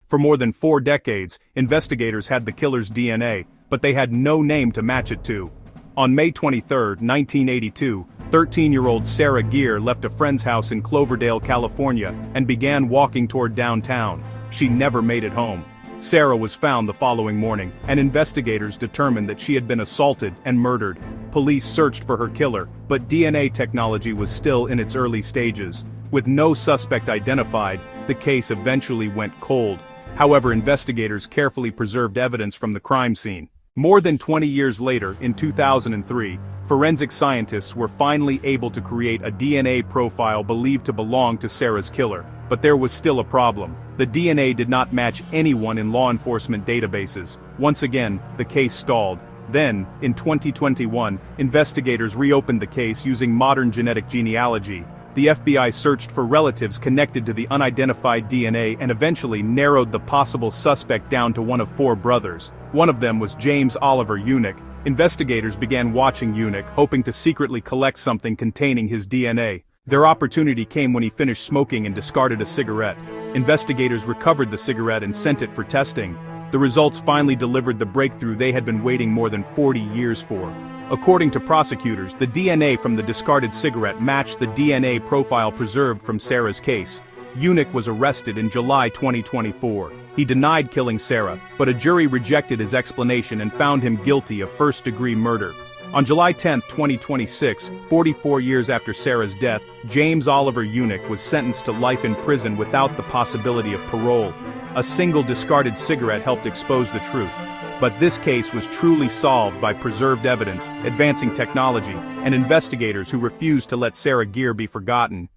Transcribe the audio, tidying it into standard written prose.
For more than 4 decades, investigators had the killer's DNA, but they had no name to match it to. On May 23, 1982, 13-year-old Sarah Geer left a friend's house in Cloverdale, California, and began walking toward downtown. She never made it home. Sarah was found the following morning, and investigators determined that she had been assaulted and murdered. Police searched for her killer, but DNA technology was still in its early stages. With no suspect identified, the case eventually went cold. However, investigators carefully preserved evidence from the crime scene. More than 20 years later, in 2003, forensic scientists were finally able to create a DNA profile believed to belong to Sarah's killer. But there was still a problem. The DNA did not match anyone in law enforcement databases. Once again, the case stalled. Then, in 2021, investigators reopened the case using modern genetic genealogy. The FBI searched for relatives connected to the unidentified DNA and eventually narrowed the possible suspect down to one of 4 brothers. One of them was James Oliver Eunuch. Investigators began watching Eunuch, hoping to secretly collect something containing his DNA. Their opportunity came when he finished smoking and discarded a cigarette. Investigators recovered the cigarette and sent it for testing. The results finally delivered the breakthrough they had been waiting more than 40 years for. According to prosecutors, the DNA from the discarded cigarette matched the DNA profile preserved from Sarah's case. Eunuch was arrested in July 2024. He denied killing Sarah, but a jury rejected his explanation and found him guilty of first-degree murder. On July 10, 2026, 44 years after Sarah's death, James Oliver Eunuch was sentenced to life in prison without the possibility of parole. A single discarded cigarette helped expose the truth. But this case was truly solved by preserved evidence, advancing technology, and investigators who refused to let Sarah Geer be forgotten.